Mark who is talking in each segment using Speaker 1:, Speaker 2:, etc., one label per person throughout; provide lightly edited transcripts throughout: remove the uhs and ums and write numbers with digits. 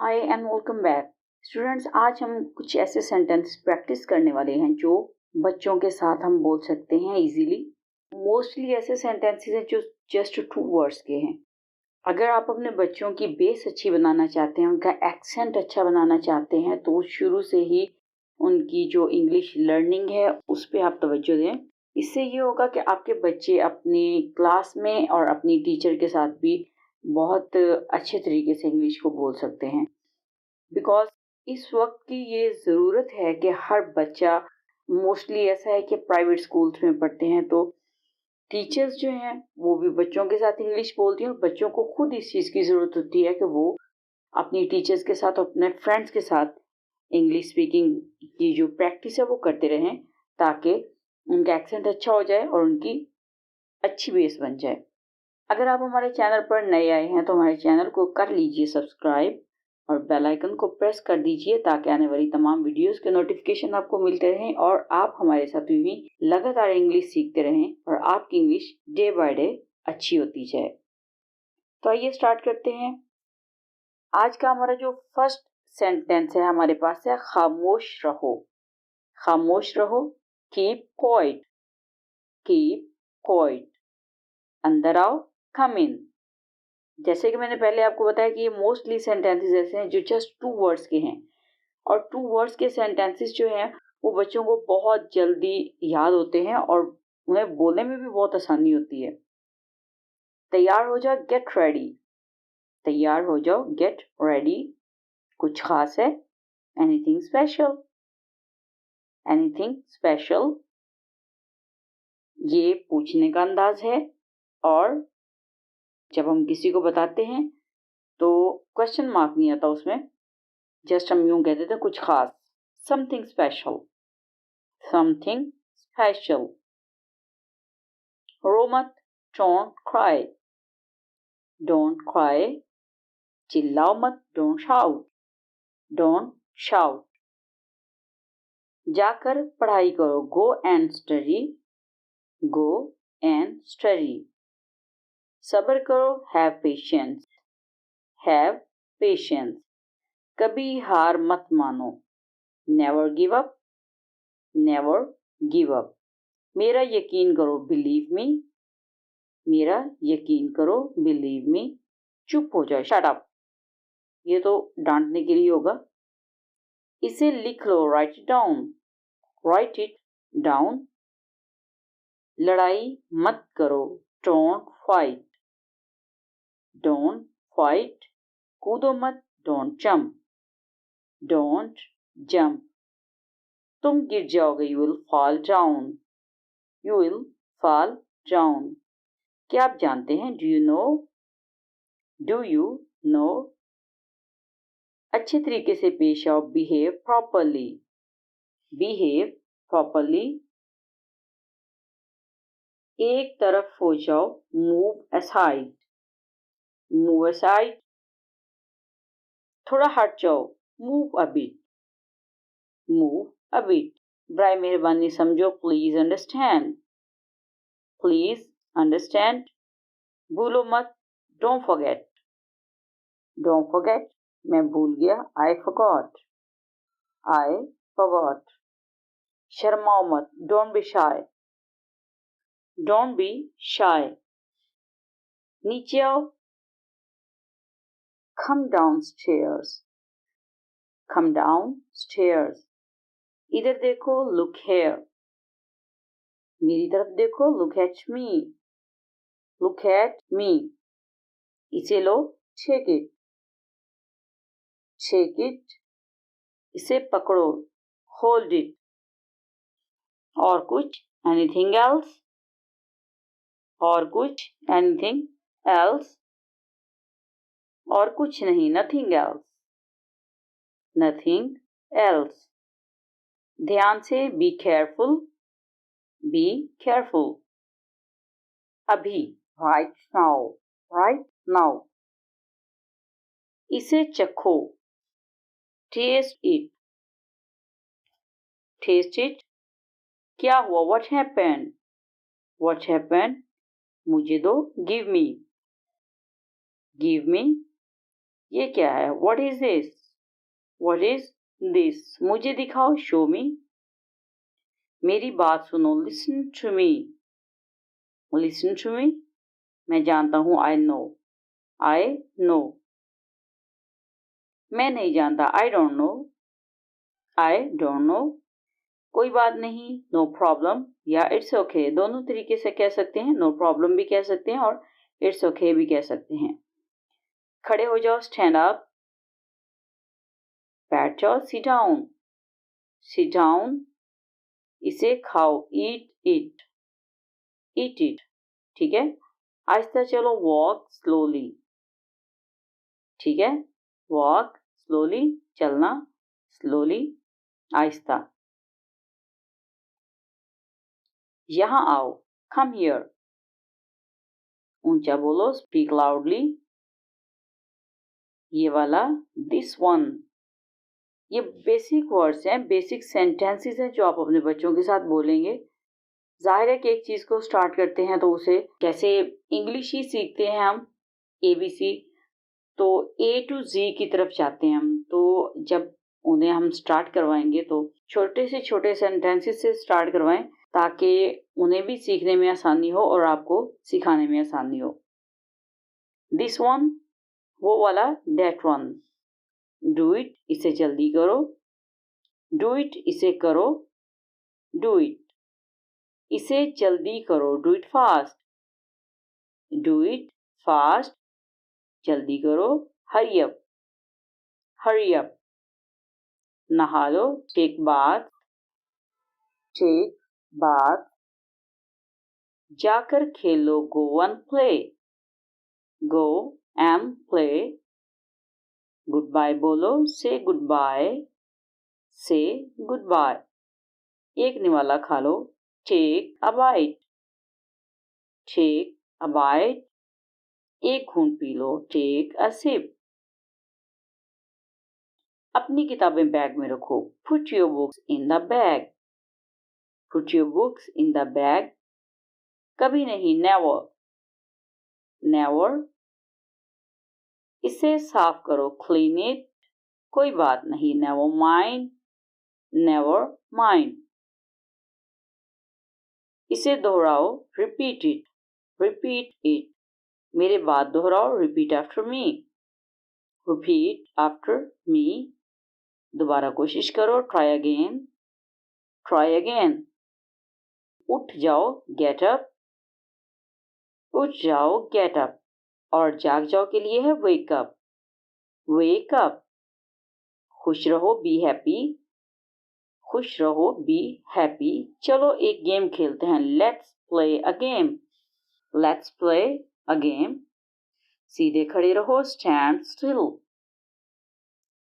Speaker 1: Hi and welcome back students. आज हम कुछ ऐसे सेंटेंस प्रैक्टिस करने वाले हैं जो बच्चों के साथ हम बोल सकते हैं इजीली। मोस्टली ऐसे सेंटेंसेस हैं जो जस्ट 2 वर्ड्स के हैं। अगर आप अपने बच्चों की बेस अच्छी बनाना चाहते हैं, उनका एक्सेंट अच्छा बनाना चाहते हैं, तो शुरू से ही उनकी जो इंग्लिश लर्निंग है उस पर आप तवज्जो दें। इससे ये होगा कि आपके बच्चे अपनी क्लास में और अपनी टीचर के साथ भी बहुत अच्छे तरीके से इंग्लिश को बोल सकते हैं। बिकॉज इस वक्त की ये ज़रूरत है कि हर बच्चा, मोस्टली ऐसा है कि प्राइवेट स्कूल्स में पढ़ते हैं, तो टीचर्स जो हैं वो भी बच्चों के साथ इंग्लिश बोलती हैं और बच्चों को खुद इस चीज़ की ज़रूरत होती है कि वो अपनी टीचर्स के साथ, अपने फ्रेंड्स के साथ इंग्लिश स्पीकिंग की जो प्रैक्टिस है वो करते रहें, ताकि उनका एक्सेंट अच्छा हो जाए और उनकी अच्छी बेस बन जाए। अगर आप हमारे चैनल पर नए आए हैं तो हमारे चैनल को कर लीजिए सब्सक्राइब और बेल आइकन को प्रेस कर दीजिए ताकि आने वाली तमाम वीडियोस के नोटिफिकेशन आपको मिलते रहें और आप हमारे साथ भी लगातार इंग्लिश सीखते रहें और आपकी इंग्लिश डे बाय डे अच्छी होती जाए। तो आइए स्टार्ट करते हैं। आज का हमारा जो फर्स्ट सेंटेंस है हमारे पास है खामोश रहो। खामोश रहो, कीप क्वाइट। Keep quiet. अंदर आओ, कम इन। जैसे कि मैंने पहले आपको बताया कि ये मोस्टली सेंटेंसेस ऐसे हैं जो जस्ट 2 वर्ड्स के हैं, और 2 वर्ड्स के सेंटेंसेस जो हैं वो बच्चों को बहुत जल्दी याद होते हैं और उन्हें बोलने में भी बहुत आसानी होती है। तैयार हो जाओ, गेट रेडी। तैयार हो जाओ, गेट रेडी। कुछ खास है, एनीथिंग स्पेशल। एनीथिंग स्पेशल ये पूछने का अंदाज है, और जब हम किसी को बताते हैं तो क्वेश्चन मार्क नहीं आता उसमें, जस्ट हम यूं कहते थे कुछ खास, समथिंग स्पेशल। Something special. रो मत, डोंट क्राई। Don't cry. चिल्लाओ मत, डोंट शाउट। Don't shout. जाकर पढ़ाई करो, go and study. Go and study. सब्र करो, हैव पेशेंस। Have patience. कभी हार मत मानो, never give up. Never give up. मेरा यकीन करो, बिलीव मी। मेरा यकीन करो, बिलीव मी। चुप हो जाओ, शट अप। ये तो डांटने के लिए होगा। इसे लिख लो, write it down. Write it down. लड़ाई मत करो, डोंट फाइट। Don't fight. कूदो मत, डोंट जंप। Don't jump. तुम गिर जाओगे, you will fall down. You will fall down. क्या आप जानते हैं, do you know. Do you know. अच्छे तरीके से पेश आओ, बिहेव प्रॉपरली। Behave properly. एक तरफ हो जाओ, मूव असाइड। Move aside. थोड़ा हट जाओ, move a bit. Move a bit. बराए मेहरबानी समझो, प्लीज अंडरस्टैंड। Please understand. भूलो मत, डोंट फॉरगेट। Don't forget. मैं भूल गया, आई फॉरगॉट। I forgot. शर्माओ मत, don't be shy. Don't be shy. नीचे आओ, come downstairs। come downstairs। इधर देखो, look here। मेरी तरफ देखो, look at me। look at me। इसे लो, shake it। shake it। इसे पकड़ो, hold it। और कुछ, anything else। और कुछ, anything else। और कुछ नहीं, nothing else। nothing else। ध्यान से, be careful। be careful। अभी, right now। right now। इसे चखो, taste it। taste it। क्या हुआ, what happened। what happened। मुझे दो, give me। give me। ये क्या है? What is this? What is this? मुझे दिखाओ, show me. मेरी बात सुनो, listen to me. Listen to me. मैं जानता हूँ, I know. I know. मैं नहीं जानता, I don't know. I don't know. कोई बात नहीं, no problem या it's okay. दोनों तरीके से कह सकते हैं, no problem भी कह सकते हैं और it's okay भी कह सकते हैं. खड़े हो जाओ, stand up. बैठ जाओ, sit down. Sit down. इसे खाओ, eat it. Eat it. ठीक है? आहिस्ता चलो, walk slowly. ठीक है? Walk slowly. चलना slowly. आहिस्ता. यहाँ आओ, come here. ऊंचा बोलो, speak loudly. ये वाला, this one. ये बेसिक वर्ड्स हैं, बेसिक सेंटेंसेस हैं जो आप अपने बच्चों के साथ बोलेंगे. जाहिर है कि एक चीज़ को स्टार्ट करते हैं तो उसे कैसे इंग्लिश ही सीखते हैं हम, ABC, तो A to Z की तरफ जाते हैं हम. तो जब उन्हें हम स्टार्ट करवाएंगे तो छोटे से छोटे सेंटेंसेस से स्टार्ट करवाएं ताकि उन्हें भी सीखने में आसानी हो और आपको सिखाने में आसानी हो. दिस वन, वो वाला, दैट वन. डू इट, इसे जल्दी करो. डू इट, इसे करो. डू इट, इसे जल्दी करो. Do it fast. Do it fast, जल्दी करो. Hurry up. Hurry up. नहा लो, टेक बाथ. Take bath. जाकर खेलो, go and play. Go and play. Good bye बोलो, say good bye. Say good bye. एक निवाला खा लो, take a bite. Take a bite. एक घूंट पी लो, टेक अ सिप. अपनी किताबें बैग में रखो, put your books in the bag. Put your books in the bag. कभी नहीं, नेवर. नेवर. इसे साफ करो, क्लीन इट. कोई बात नहीं, नेवर माइंड. Never mind. इसे दोहराओ, रिपीट इट. Repeat it. मेरे बाद दोहराओ, repeat after me. Repeat after me. दोबारा कोशिश करो, ट्राई अगेन. Try again. उठ जाओ, गेट अप. उठ जाओ, गेट अप. और जाग जाओ के लिए है वेक अप. Wake up. खुश रहो, बी हैप्पी. खुश रहो, बी हैप्पी. चलो एक गेम खेलते हैं, let's play a game. Let's play a game. सीधे खड़े रहो, स्टैंड स्टिल.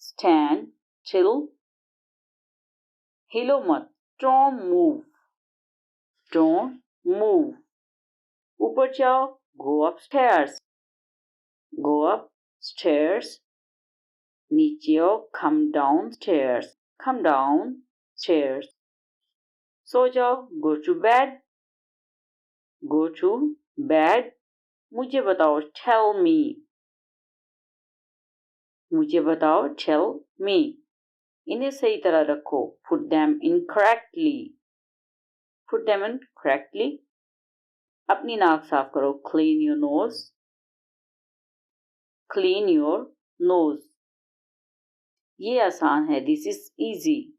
Speaker 1: Stand still. हिलो मत, डोंट मूव. Don't move. ऊपर जाओ, गो अपस्टेयर्स. गो अपस्टेयर्स. नीचे आओ, come down stairs. Come down stairs. सो जाओ, go to bed. Go to bed. मुझे बताओ, टेल मी. मुझे बताओ, टेल मी. इन्हें सही तरह रखो, put them in correctly. Put them in correctly. अपनी नाक साफ करो, clean your nose. Clean your nose. ये आसान है, this is easy.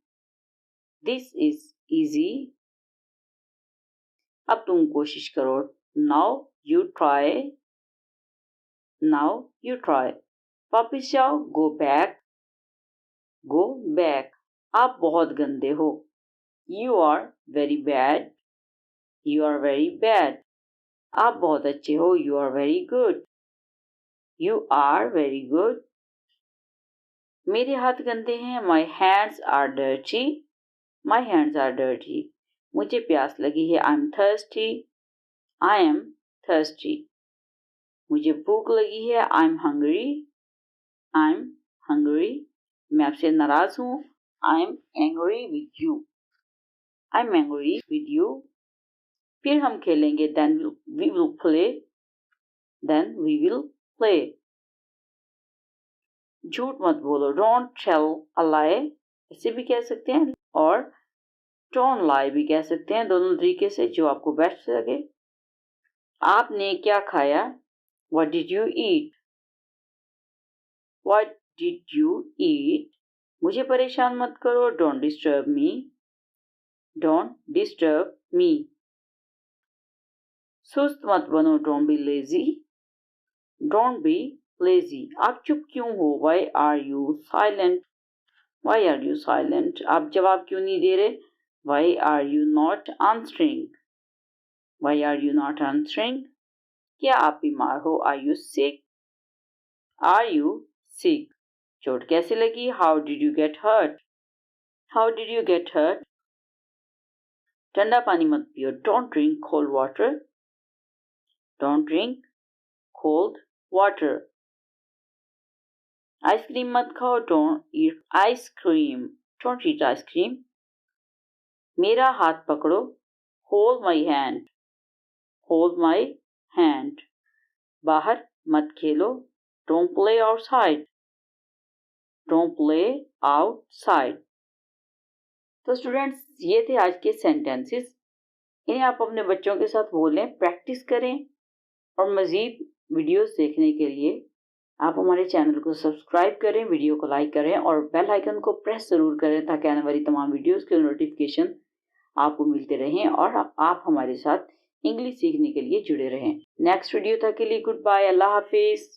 Speaker 1: This is easy. अब तुम कोशिश करो, now you try. Now you try. वापिस जाओ, गो बैक. Go back. आप बहुत गंदे हो. You are very bad. You are very bad. आप बहुत अच्छे हो. You are very good. You are very good. मेरे हाथ गंदे हैं, my hands are dirty. My hands are dirty. मुझे प्यास लगी है, I am thirsty. I am thirsty. मुझे भूख लगी है, I am hungry. I am hungry. मैं आपसे नाराज हूँ, I am angry with you. I am angry with you. फिर हम खेलेंगे, then we will play. Then we will play. झूठ मत बोलो, डोंट टेल अ लाई, इसे भी कह सकते हैं, और डोंट लाई भी कह सकते हैं, दोनों तरीके से जो आपको बेस्ट लगे। आपने क्या खाया? What did you eat? What did you eat? मुझे परेशान मत करो, don't disturb me, don't disturb me. सुस्त मत बनो, don't be lazy, don't be lazy. आप चुप क्यों हो? Why are you silent, why are you silent. आप जवाब क्यों नहीं दे रहे? Why are you not answering, why are you not answering. क्या आप बीमार हो? Are you sick, are you sick. चोट कैसे लगी? How did you get hurt, how did you get hurt. ठंडा पानी मत पियो, don't drink cold water, don't drink cold water. Ice cream मत खाओ, don't eat ice cream, don't eat ice cream. मेरा हाथ पकड़ो, hold my hand, hold my hand. बाहर मत खेलो, don't play outside, don't play outside. तो स्टूडेंट्स, ये थे आज के सेंटेंसेस। इन्हें आप अपने बच्चों के साथ बोलें, प्रैक्टिस करें, और मज़ीद वीडियोस देखने के लिए आप हमारे चैनल को सब्सक्राइब करें, वीडियो को लाइक करें और बेल आइकन को प्रेस ज़रूर करें, ताकि आने वाली तमाम वीडियोस के नोटिफिकेशन आपको मिलते रहें और आप हमारे साथ इंग्लिश सीखने के लिए जुड़े रहें। नेक्स्ट वीडियो तक के लिए गुड बाय, अल्लाह हाफिज़।